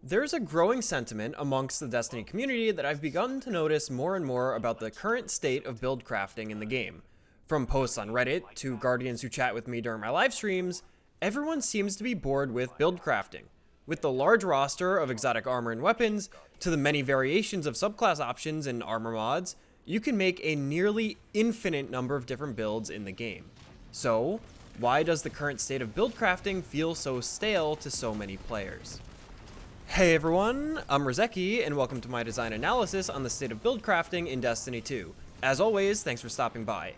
There's a growing sentiment amongst the Destiny community that I've begun to notice more and more about the current state of build crafting in the game. From posts on Reddit to guardians who chat with me during my live streams, everyone seems to be bored with build crafting. With the large roster of exotic armor and weapons, to the many variations of subclass options and armor mods, you can make a nearly infinite number of different builds in the game. So, why does the current state of build crafting feel so stale to so many players? Hey everyone, I'm Rizeki, and welcome to my design analysis on the state of build crafting in Destiny 2. As always, thanks for stopping by.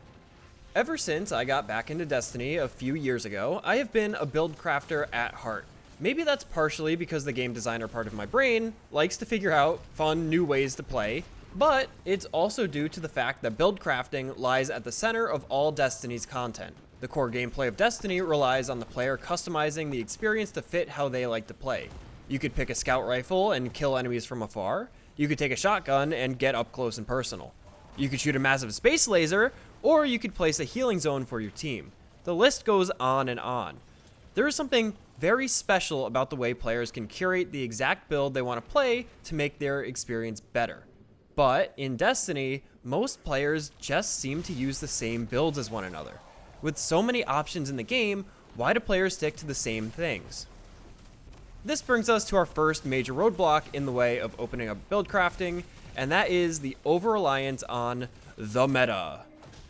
Ever since I got back into Destiny a few years ago, I have been a build crafter at heart. Maybe that's partially because the game designer part of my brain likes to figure out fun new ways to play, but it's also due to the fact that build crafting lies at the center of all Destiny's content. The core gameplay of Destiny relies on the player customizing the experience to fit how they like to play. You could pick a scout rifle and kill enemies from afar. You could take a shotgun and get up close and personal. You could shoot a massive space laser, or you could place a healing zone for your team. The list goes on and on. There is something very special about the way players can curate the exact build they want to play to make their experience better. But in Destiny, most players just seem to use the same builds as one another. With so many options in the game, why do players stick to the same things? This brings us to our first major roadblock in the way of opening up build crafting, and that is the over-reliance on the meta.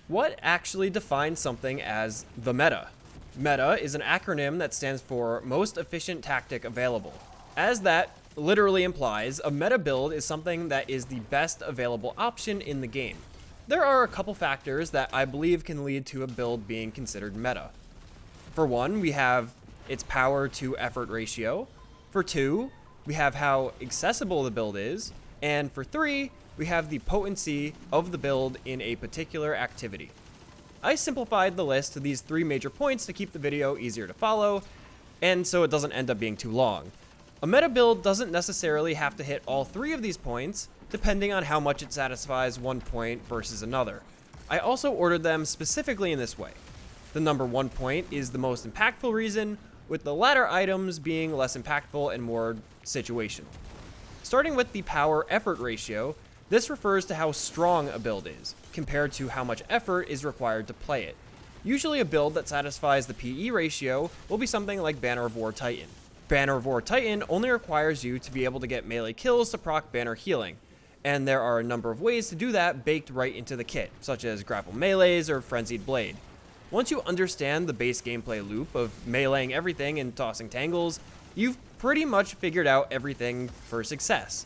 What actually defines something as the meta? Meta is an acronym that stands for most efficient tactic available. As that literally implies, a meta build is something that is the best available option in the game. There are a couple factors that I believe can lead to a build being considered meta. For one, we have its power to effort ratio. For two, we have how accessible the build is. And for three, we have the potency of the build in a particular activity. I simplified the list to these three major points to keep the video easier to follow, and so it doesn't end up being too long. A meta build doesn't necessarily have to hit all three of these points, depending on how much it satisfies one point versus another. I also ordered them specifically in this way. The number 1 point is the most impactful reason, with the latter items being less impactful and more situational. Starting with the power effort ratio, this refers to how strong a build is, compared to how much effort is required to play it. Usually a build that satisfies the PE ratio will be something like Banner of War Titan. Banner of War Titan only requires you to be able to get melee kills to proc banner healing, and there are a number of ways to do that baked right into the kit, such as grapple melees or frenzied blade. Once you understand the base gameplay loop of meleeing everything and tossing tangles, you've pretty much figured out everything for success.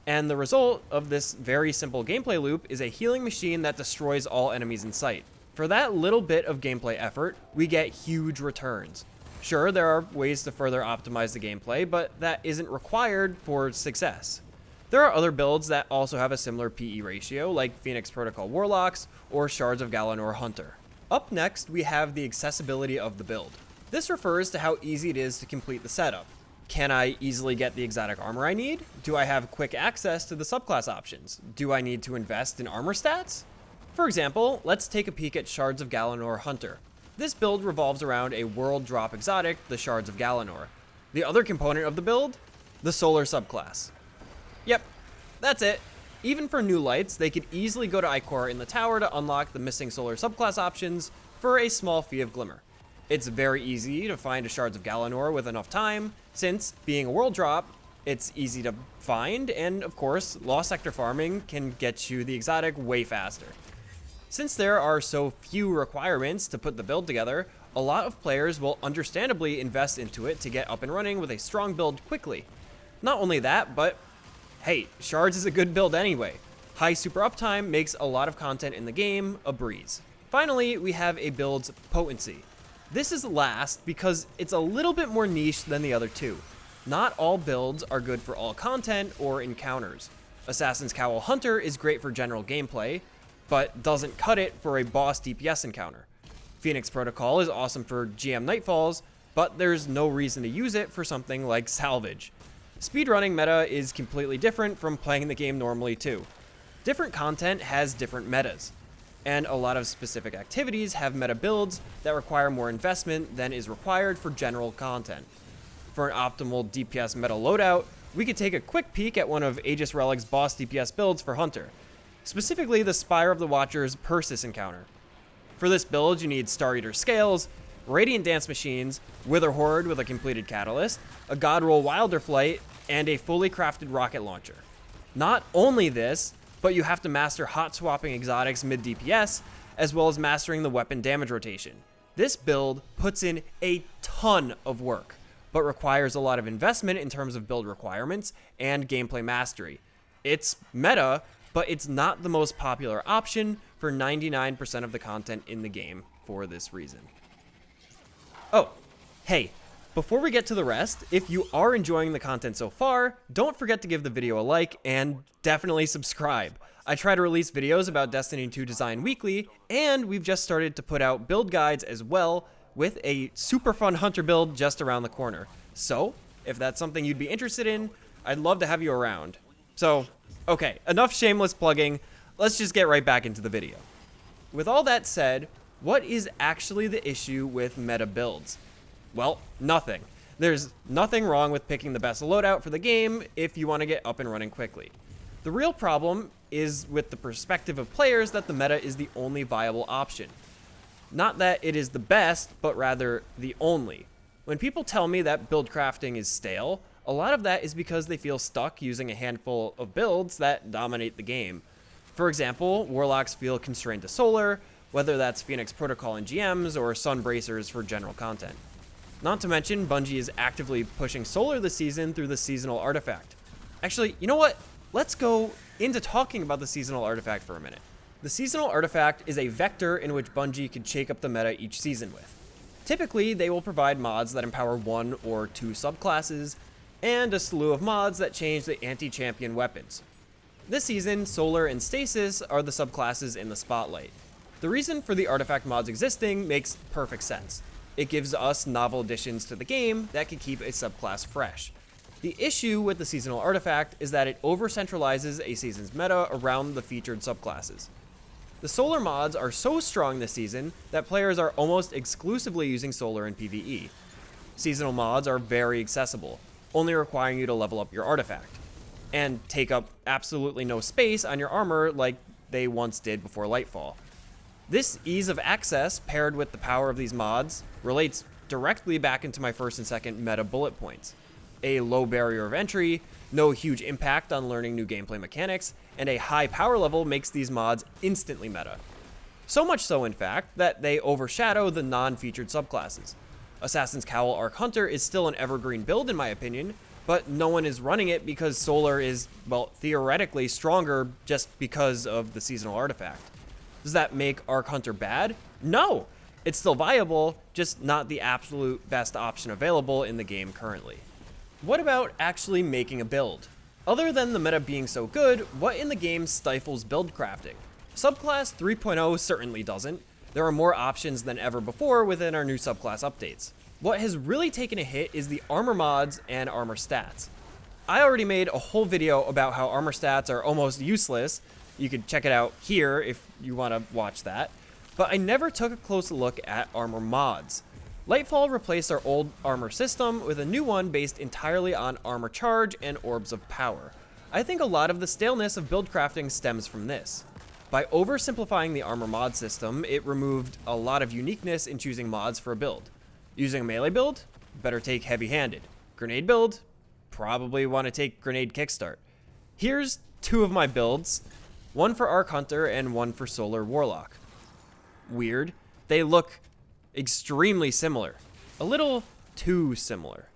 And the result of this very simple gameplay loop is a healing machine that destroys all enemies in sight. For that little bit of gameplay effort, we get huge returns. Sure, there are ways to further optimize the gameplay, but that isn't required for success. There are other builds that also have a similar PE ratio, like Phoenix Protocol Warlocks or Shards of Galanor Hunter. Up next, we have the accessibility of the build. This refers to how easy it is to complete the setup. Can I easily get the exotic armor I need? Do I have quick access to the subclass options? Do I need to invest in armor stats? For example, let's take a peek at Shards of Galanor Hunter. This build revolves around a world drop exotic, the Shards of Galanor. The other component of the build? The solar subclass. Yep, that's it. Even for new lights, they could easily go to Ikora in the tower to unlock the missing solar subclass options for a small fee of glimmer. It's very easy to find a Shards of Galanor with enough time, since, being a world drop, it's easy to find, and of course, Lost Sector farming can get you the exotic way faster. Since there are so few requirements to put the build together, a lot of players will understandably invest into it to get up and running with a strong build quickly. Not only that, but hey, Shards is a good build anyway. High super uptime makes a lot of content in the game a breeze. Finally, we have a build's potency. This is last because it's a little bit more niche than the other two. Not all builds are good for all content or encounters. Assassin's Cowl Hunter is great for general gameplay, but doesn't cut it for a boss DPS encounter. Phoenix Protocol is awesome for GM Nightfalls, but there's no reason to use it for something like Salvage. Speedrunning meta is completely different from playing the game normally too. Different content has different metas, and a lot of specific activities have meta builds that require more investment than is required for general content. For an optimal DPS meta loadout, we could take a quick peek at one of Aegis Relic's boss DPS builds for Hunter, specifically the Spire of the Watcher's Persis encounter. For this build, you need Star Eater Scales, Radiant Dance Machines, Wither Horde with a completed Catalyst, a Godroll Wilder Flight, and a fully crafted rocket launcher. Not only this, but you have to master hot swapping exotics mid DPS, as well as mastering the weapon damage rotation. This build puts in a ton of work, but requires a lot of investment in terms of build requirements and gameplay mastery. It's meta, but it's not the most popular option for 99% of the content in the game for this reason. Oh, hey, before we get to the rest, if you are enjoying the content so far, don't forget to give the video a like and definitely subscribe. I try to release videos about Destiny 2 design weekly, and we've just started to put out build guides as well, with a super fun Hunter build just around the corner. So, if that's something you'd be interested in, I'd love to have you around. So, okay, enough shameless plugging, let's just get right back into the video. With all that said, what is actually the issue with meta builds? Well, nothing. There's nothing wrong with picking the best loadout for the game if you want to get up and running quickly. The real problem is with the perspective of players that the meta is the only viable option. Not that it is the best, but rather the only. When people tell me that build crafting is stale, a lot of that is because they feel stuck using a handful of builds that dominate the game. For example, Warlocks feel constrained to Solar, whether that's Phoenix Protocol and GMs or Sun Bracers for general content. Not to mention, Bungie is actively pushing Solar this season through the seasonal artifact. Actually, you know what? Let's go into talking about the seasonal artifact for a minute. The seasonal artifact is a vector in which Bungie can shake up the meta each season with. Typically, they will provide mods that empower 1 or 2 subclasses, and a slew of mods that change the anti-champion weapons. This season, Solar and Stasis are the subclasses in the spotlight. The reason for the artifact mods existing makes perfect sense. It gives us novel additions to the game that can keep a subclass fresh. The issue with the seasonal artifact is that it over-centralizes a season's meta around the featured subclasses. The Solar mods are so strong this season that players are almost exclusively using Solar in PvE. Seasonal mods are very accessible, only requiring you to level up your artifact, and take up absolutely no space on your armor like they once did before Lightfall. This ease of access, paired with the power of these mods, relates directly back into my first and second meta bullet points. A low barrier of entry, no huge impact on learning new gameplay mechanics, and a high power level makes these mods instantly meta. So much so, in fact, that they overshadow the non-featured subclasses. Assassin's Cowl Arc Hunter is still an evergreen build in my opinion, but no one is running it because Solar is, well, theoretically stronger just because of the seasonal artifact. Does that make Arc Hunter bad? No! It's still viable, just not the absolute best option available in the game currently. What about actually making a build? Other than the meta being so good, what in the game stifles build crafting? Subclass 3.0 certainly doesn't. There are more options than ever before within our new subclass updates. What has really taken a hit is the armor mods and armor stats. I already made a whole video about how armor stats are almost useless. You could check it out here if you want to watch that. But I never took a close look at armor mods. Lightfall replaced our old armor system with a new one based entirely on armor charge and orbs of power. I think a lot of the staleness of build crafting stems from this. By oversimplifying the armor mod system, it removed a lot of uniqueness in choosing mods for a build. Using a melee build? Better take heavy-handed. Grenade build? Probably want to take grenade kickstart. Here's two of my builds, one for Arc Hunter and one for Solar Warlock. Weird. They look extremely similar. A little too similar.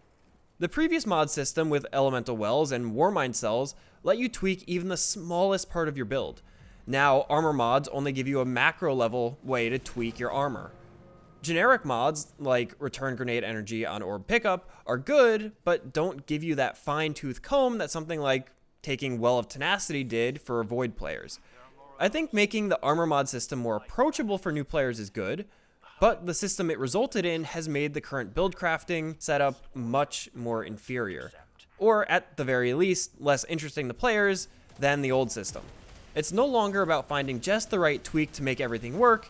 The previous mod system with Elemental Wells and Warmind cells let you tweak even the smallest part of your build. Now, armor mods only give you a macro level way to tweak your armor. Generic mods, like Return Grenade Energy on Orb Pickup, are good, but don't give you that fine-tooth comb that something like taking Well of Tenacity did for Void players. I think making the armor mod system more approachable for new players is good, but the system it resulted in has made the current build crafting setup much more inferior, or at the very least, less interesting to players than the old system. It's no longer about finding just the right tweak to make everything work,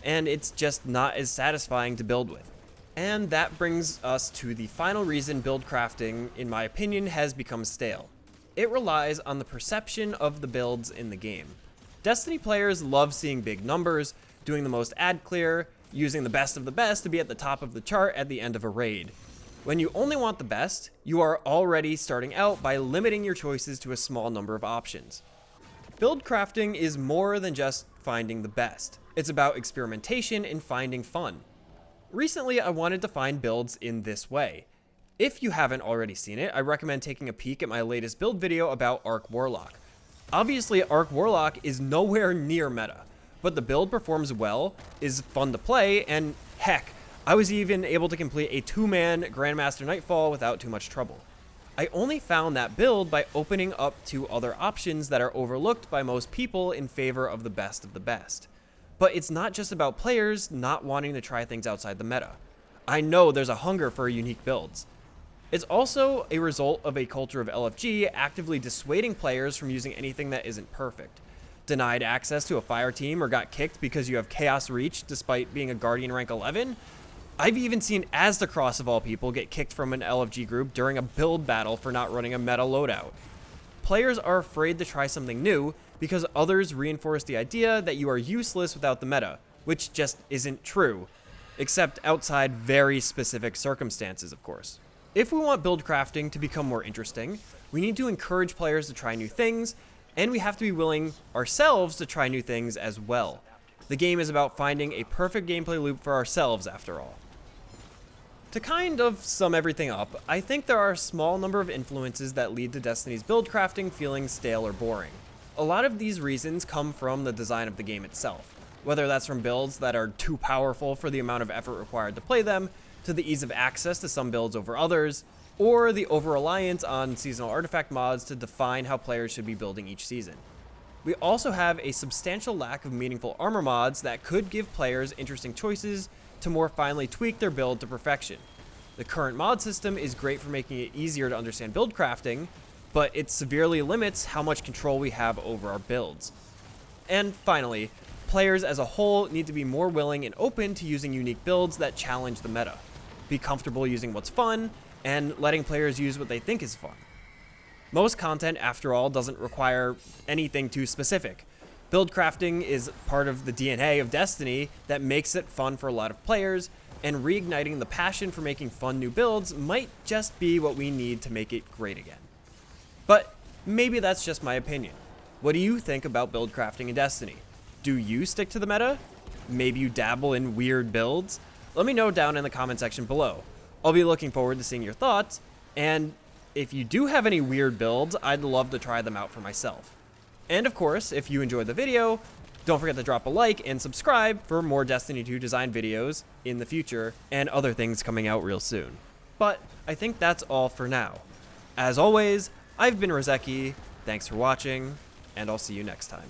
and it's just not as satisfying to build with. And that brings us to the final reason buildcrafting, in my opinion, has become stale. It relies on the perception of the builds in the game. Destiny players love seeing big numbers, doing the most ad clear, using the best of the best to be at the top of the chart at the end of a raid. When you only want the best, you are already starting out by limiting your choices to a small number of options. Buildcrafting is more than just finding the best. It's about experimentation and finding fun. Recently, I wanted to find builds in this way. If you haven't already seen it, I recommend taking a peek at my latest build video about Warlock. Obviously, Warlock is nowhere near meta, but the build performs well, is fun to play, and heck, I was even able to complete a 2-man Grandmaster Nightfall without too much trouble. I only found that build by opening up to other options that are overlooked by most people in favor of the best of the best. But it's not just about players not wanting to try things outside the meta. I know there's a hunger for unique builds. It's also a result of a culture of LFG actively dissuading players from using anything that isn't perfect. Denied access to a fire team or got kicked because you have Chaos Reach despite being a Guardian rank 11? I've even seen Aztecross of all people get kicked from an LFG group during a build battle for not running a meta loadout. Players are afraid to try something new because others reinforce the idea that you are useless without the meta, which just isn't true, except outside very specific circumstances, of course. If we want buildcrafting to become more interesting, we need to encourage players to try new things, and we have to be willing ourselves to try new things as well. The game is about finding a perfect gameplay loop for ourselves, after all. To kind of sum everything up, I think there are a small number of influences that lead to Destiny's buildcrafting feeling stale or boring. A lot of these reasons come from the design of the game itself, whether that's from builds that are too powerful for the amount of effort required to play them, to the ease of access to some builds over others, or the over-reliance on seasonal artifact mods to define how players should be building each season. We also have a substantial lack of meaningful armor mods that could give players interesting choices to more finely tweak their build to perfection. The current mod system is great for making it easier to understand buildcrafting, but it severely limits how much control we have over our builds. And finally, players as a whole need to be more willing and open to using unique builds that challenge the meta. Be comfortable using what's fun, and letting players use what they think is fun. Most content, after all, doesn't require anything too specific. Buildcrafting is part of the DNA of Destiny that makes it fun for a lot of players, and reigniting the passion for making fun new builds might just be what we need to make it great again. But maybe that's just my opinion. What do you think about buildcrafting in Destiny? Do you stick to the meta? Maybe you dabble in weird builds? Let me know down in the comment section below. I'll be looking forward to seeing your thoughts, and if you do have any weird builds, I'd love to try them out for myself. And of course, if you enjoyed the video, don't forget to drop a like and subscribe for more Destiny 2 design videos in the future and other things coming out real soon. But I think that's all for now. As always, I've been Rozeki, thanks for watching, and I'll see you next time.